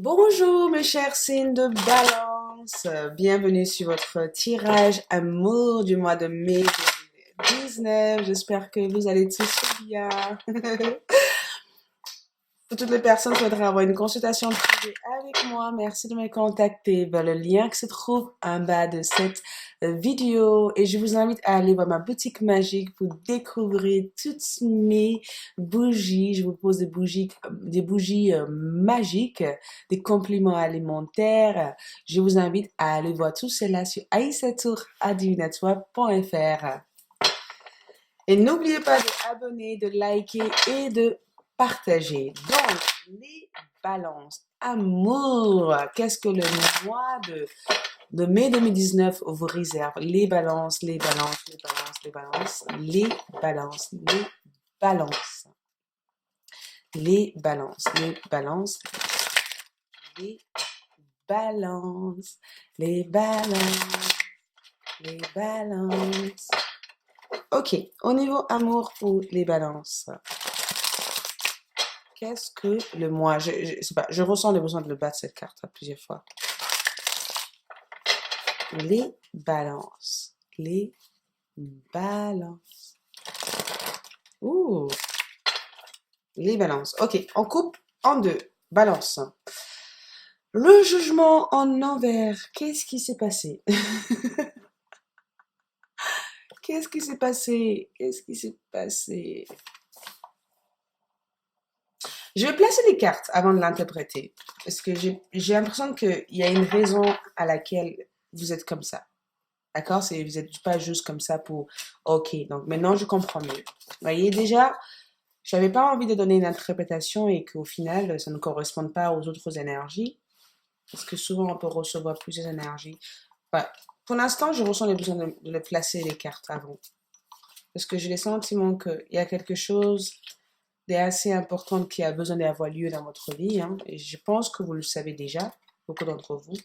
Bonjour mes chers signes de balance, bienvenue sur votre tirage amour du mois de mai 2019. J'espère que vous allez tous bien. Pour toutes les personnes qui voudraient avoir une consultation privée avec moi, merci de me contacter vers le lien qui se trouve en bas de cette vidéo. Et je vous invite à aller voir ma boutique magique pour découvrir toutes mes bougies. Je vous pose des bougies magiques, des compléments alimentaires. Je vous invite à aller voir tout cela sur aissatour.adivinatoire.fr. Et n'oubliez pas de abonner, de liker et de partager. Donc, les balances. Amour. Qu'est-ce que le mois de mai 2019 vous réserve? Les balances, les balances, les balances, les balances, les balances, les balances. Les balances, les balances, les balances, les balances, les balances. Ok, au niveau amour pour les balances. Qu'est-ce que le moi? Je sais pas, je ressens le besoin de le battre cette carte à plusieurs fois. Les balances. Les balances. Ouh. Les balances. Ok, on coupe en deux. Balance. Le jugement en envers. Qu'est-ce qui s'est passé? Qu'est-ce qui s'est passé? Qu'est-ce qui s'est passé? Je vais placer les cartes avant de l'interpréter. Parce que j'ai l'impression qu'il y a une raison à laquelle vous êtes comme ça. D'accord? Vous n'êtes pas juste comme ça pour... Ok, donc maintenant je comprends mieux. Vous voyez, déjà, j'avais pas envie de donner une interprétation et qu'au final, ça ne corresponde pas aux autres énergies. Parce que souvent, on peut recevoir plusieurs énergies. Ouais. Pour l'instant, je ressens le besoin de placer les cartes avant. Parce que j'ai le sentiment qu'il y a quelque chose d'assez important qui a besoin d'avoir lieu dans votre vie. Hein. Et je pense que vous le savez déjà, beaucoup d'entre vous.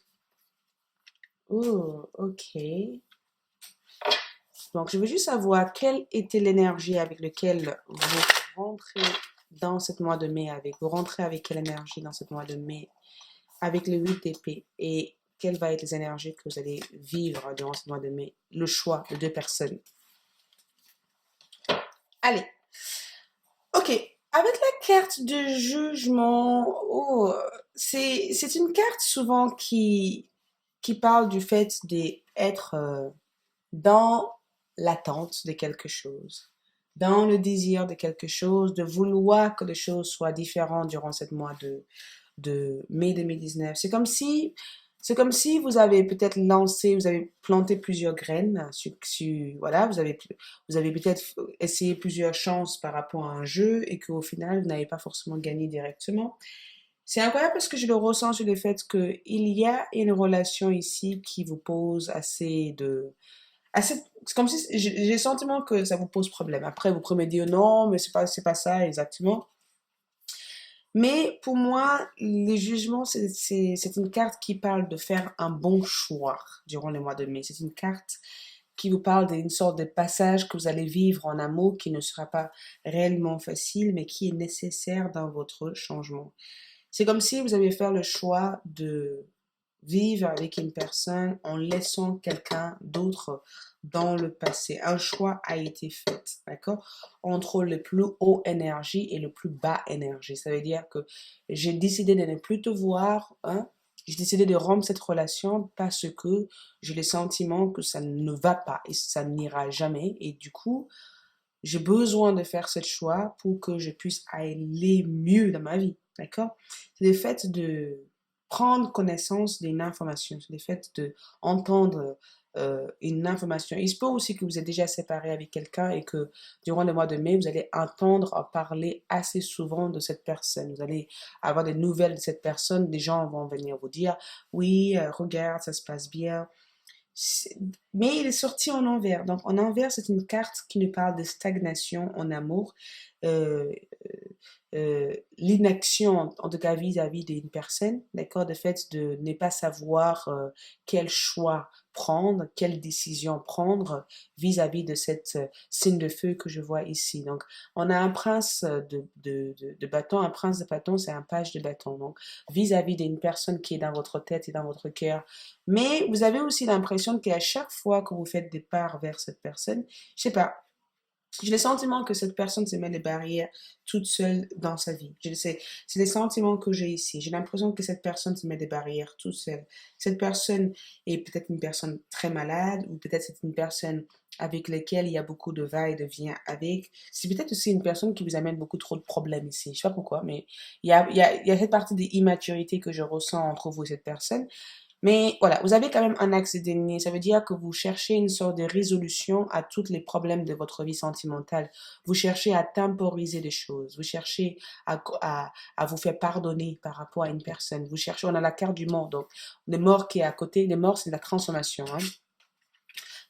Oh, ok. Donc, je veux juste savoir quelle était l'énergie avec laquelle vous rentrez dans ce mois de mai avec. Vous rentrez avec quelle énergie dans ce mois de mai avec le 8 d'épée et quelles vont être les énergies que vous allez vivre durant ce mois de mai. Le choix de deux personnes. Allez. Ok. Avec la carte de jugement, oh, c'est une carte souvent qui parle du fait d'être dans l'attente de quelque chose, dans le désir de quelque chose, de vouloir que les choses soient différentes durant ce mois de mai 2019. C'est comme si vous avez peut-être lancé, vous avez planté plusieurs graines, voilà, vous avez peut-être essayé plusieurs chances par rapport à un jeu et qu'au final, vous n'avez pas forcément gagné directement. C'est incroyable parce que je le ressens sur le fait qu'il y a une relation ici qui vous pose c'est comme si j'ai le sentiment que ça vous pose problème. Après, vous pouvez me dire non, mais c'est pas ça exactement. Mais pour moi, les jugements, c'est une carte qui parle de faire un bon choix durant le mois de mai. C'est une carte qui vous parle d'une sorte de passage que vous allez vivre en amour qui ne sera pas réellement facile, mais qui est nécessaire dans votre changement. C'est comme si vous aviez fait le choix de vivre avec une personne en laissant quelqu'un d'autre dans le passé. Un choix a été fait, d'accord? Entre le plus haut énergie et le plus bas énergie. Ça veut dire que j'ai décidé de ne plus te voir, hein? J'ai décidé de rompre cette relation parce que j'ai le sentiment que ça ne va pas et ça n'ira jamais. Et du coup, j'ai besoin de faire ce choix pour que je puisse aller mieux dans ma vie, d'accord? C'est le fait de prendre connaissance d'une information, c'est le fait de entendre une information. Il se peut aussi que vous êtes déjà séparé avec quelqu'un et que durant le mois de mai, vous allez entendre parler assez souvent de cette personne. Vous allez avoir des nouvelles de cette personne. Des gens vont venir vous dire, oui, regarde, ça se passe bien. Mais il est sorti en envers. Donc, en envers, c'est une carte qui nous parle de stagnation en amour. Euh, l'inaction, en tout cas vis-à-vis d'une personne, d'accord, le fait de ne pas savoir quel choix prendre, quelle décision prendre vis-à-vis de cette signe de feu que je vois ici. Donc, on a un prince de bâton, un prince de bâton, c'est un page de bâton. Donc, vis-à-vis d'une personne qui est dans votre tête et dans votre cœur. Mais vous avez aussi l'impression qu'à chaque fois que vous faites des pas vers cette personne, je sais pas, j'ai le sentiment que cette personne se met des barrières toute seule dans sa vie. Je le sais. C'est les sentiments que j'ai ici. J'ai l'impression que cette personne se met des barrières toute seule. Cette personne est peut-être une personne très malade ou peut-être c'est une personne avec laquelle il y a beaucoup de va-et-vient avec. C'est peut-être aussi une personne qui vous amène beaucoup trop de problèmes ici. Je sais pas pourquoi, mais il y a cette partie d'immaturité que je ressens entre vous et cette personne. Mais voilà, vous avez quand même un axe d'ennemi. Ça veut dire que vous cherchez une sorte de résolution à tous les problèmes de votre vie sentimentale. Vous cherchez à temporiser les choses. Vous cherchez à vous faire pardonner par rapport à une personne. Vous cherchez, on a la carte du mort. Donc, le mort qui est à côté, le mort, c'est la transformation. Hein.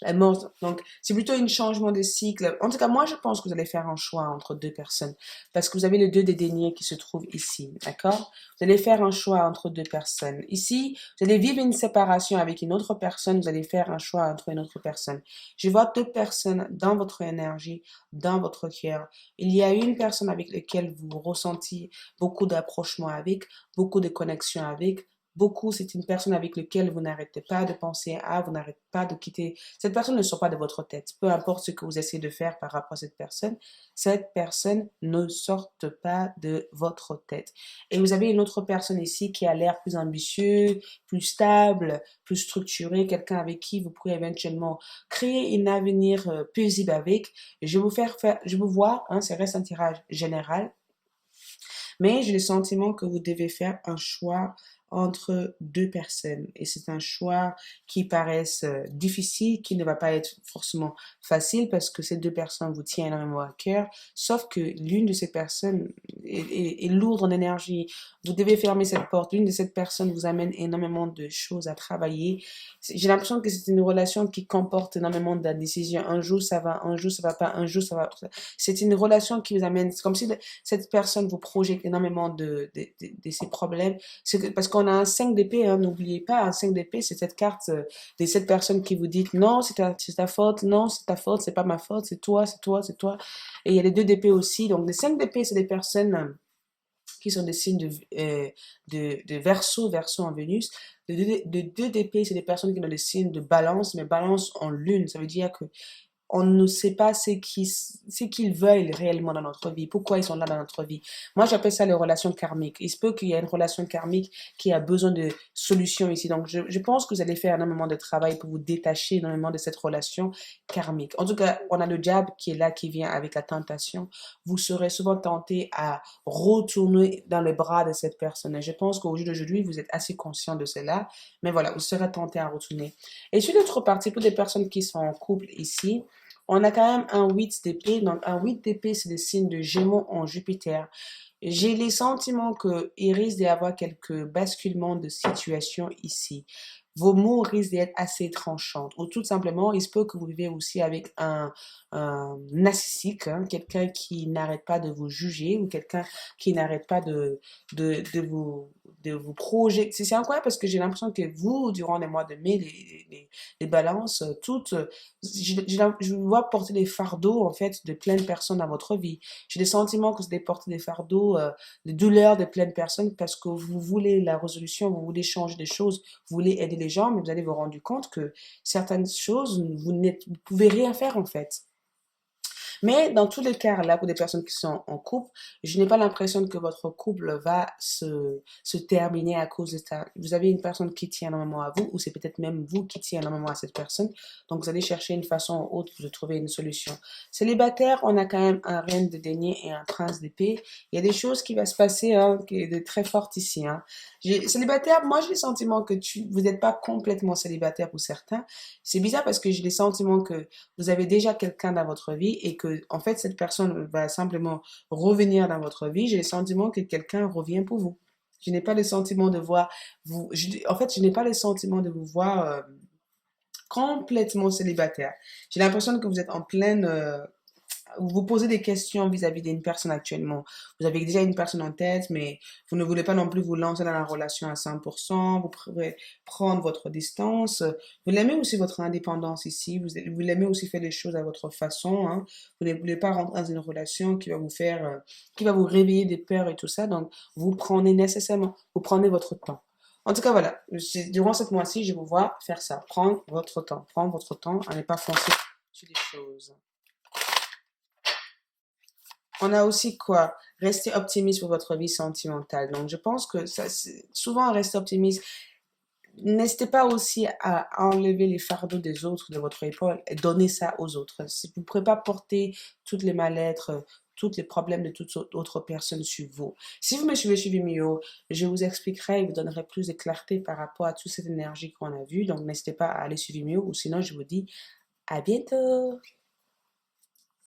La mort, donc, c'est plutôt un changement de cycle. En tout cas, moi, je pense que vous allez faire un choix entre deux personnes. Parce que vous avez les deux des deniers qui se trouvent ici. D'accord? Vous allez faire un choix entre deux personnes. Ici, vous allez vivre une séparation avec une autre personne. Vous allez faire un choix entre une autre personne. Je vois deux personnes dans votre énergie, dans votre cœur. Il y a une personne avec laquelle vous ressentez beaucoup d'approchement avec, beaucoup de connexion avec. Beaucoup, c'est une personne avec laquelle vous n'arrêtez pas de penser à, vous n'arrêtez pas de quitter. Cette personne ne sort pas de votre tête. Peu importe ce que vous essayez de faire par rapport à cette personne ne sorte pas de votre tête. Et vous avez une autre personne ici qui a l'air plus ambitieux, plus stable, plus structuré, quelqu'un avec qui vous pourrez éventuellement créer un avenir paisible avec. Et je vous vois, hein, ça reste un tirage général, mais j'ai le sentiment que vous devez faire un choix entre deux personnes. Et c'est un choix qui paraisse difficile, qui ne va pas être forcément facile parce que ces deux personnes vous tiennent énormément à cœur. Sauf que l'une de ces personnes est lourde en énergie. Vous devez fermer cette porte. L'une de ces personnes vous amène énormément de choses à travailler. J'ai l'impression que c'est une relation qui comporte énormément d'indécision. Un jour ça va, un jour ça va pas, un jour ça va. C'est une relation qui vous amène, c'est comme si cette personne vous projette énormément de ses problèmes. Parce qu'on a un 5 d'épée, hein, n'oubliez pas, un 5 d'épée, c'est cette carte de cette personne qui vous dit non, c'est ta faute, non, c'est ta faute, c'est pas ma faute, c'est toi, c'est toi, c'est toi. Et il y a les 2 d'épée aussi. Donc, les 5 d'épée, c'est des personnes qui sont des signes de Verseau en Vénus. De 2 d'épée, c'est des personnes qui ont des signes de balance, mais balance en lune. Ça veut dire que on ne sait pas ce qu'ils veulent réellement dans notre vie, pourquoi ils sont là dans notre vie. Moi, j'appelle ça les relations karmiques. Il se peut qu'il y ait une relation karmique qui a besoin de solutions ici. Donc, je pense que vous allez faire énormément de travail pour vous détacher énormément de cette relation karmique. En tout cas, on a le diable qui est là, qui vient avec la tentation. Vous serez souvent tenté à retourner dans les bras de cette personne. Et je pense qu'au jour d'aujourd'hui, vous êtes assez conscient de cela. Mais voilà, vous serez tenté à retourner. Et sur l'autre partie, pour des personnes qui sont en couple ici, on a quand même un 8 d'épée. Donc, un 8 d'épée, c'est le signe de Gémeaux en Jupiter. J'ai les sentiments qu'il risque d'y avoir quelques basculements de situation ici. Vos mots risquent d'être assez tranchants. Ou tout simplement, il se peut que vous vivez aussi avec un narcissique, hein, quelqu'un qui n'arrête pas de vous juger ou quelqu'un qui n'arrête pas de, de vous de vous projeter. C'est incroyable parce que j'ai l'impression que vous, durant les mois de mai, les balances, toutes, je vous vois porter des fardeaux, en fait, de plein de personnes dans votre vie. J'ai le sentiment que vous allez porter des fardeaux, des douleurs de plein de personnes parce que vous voulez la résolution, vous voulez changer des choses, vous voulez aider les gens, mais vous allez vous rendre compte que certaines choses, vous pouvez rien faire, en fait. Mais dans tous les cas, là, pour des personnes qui sont en couple, je n'ai pas l'impression que votre couple va se terminer à cause de ça. Vous avez une personne qui tient énormément à vous, ou c'est peut-être même vous qui tient énormément à cette personne. Donc, vous allez chercher une façon ou autre de trouver une solution. Célibataire, on a quand même un reine de denier et un prince d'épée. Il y a des choses qui vont se passer, hein, qui est de très fortes ici, hein. Célibataire, moi, j'ai le sentiment que vous n'êtes pas complètement célibataire pour certains. C'est bizarre parce que j'ai le sentiment que vous avez déjà quelqu'un dans votre vie et que, en fait, cette personne va simplement revenir dans votre vie. J'ai le sentiment que quelqu'un revient pour vous. Je n'ai pas le sentiment de voir en fait, je n'ai pas le sentiment de vous voir complètement célibataire. J'ai l'impression que vous êtes en pleine vous posez des questions vis-à-vis d'une personne actuellement. Vous avez déjà une personne en tête, mais vous ne voulez pas non plus vous lancer dans la relation à 100%. Vous pouvez prendre votre distance. Vous l'aimez aussi votre indépendance ici. Vous l'aimez aussi faire les choses à votre façon, hein. Vous ne voulez pas rentrer dans une relation qui va vous faire, qui va vous réveiller des peurs et tout ça. Donc, vous prenez votre temps. En tout cas, voilà. Durant cette mois-ci, je vous vois faire ça. Prendre votre temps. Prendre votre temps à ne pas foncer sur les choses. On a aussi quoi? Rester optimiste pour votre vie sentimentale. Donc, je pense que ça, souvent, rester optimiste. N'hésitez pas aussi à enlever les fardeaux des autres de votre épaule et donner ça aux autres. Si vous ne pouvez pas porter toutes les mal-être, tous les problèmes de toute autre personne sur vous. Si vous me suivez sur Vimeo, je vous expliquerai et vous donnerai plus de clarté par rapport à toute cette énergie qu'on a vue. Donc, n'hésitez pas à aller sur Vimeo ou sinon, je vous dis à bientôt.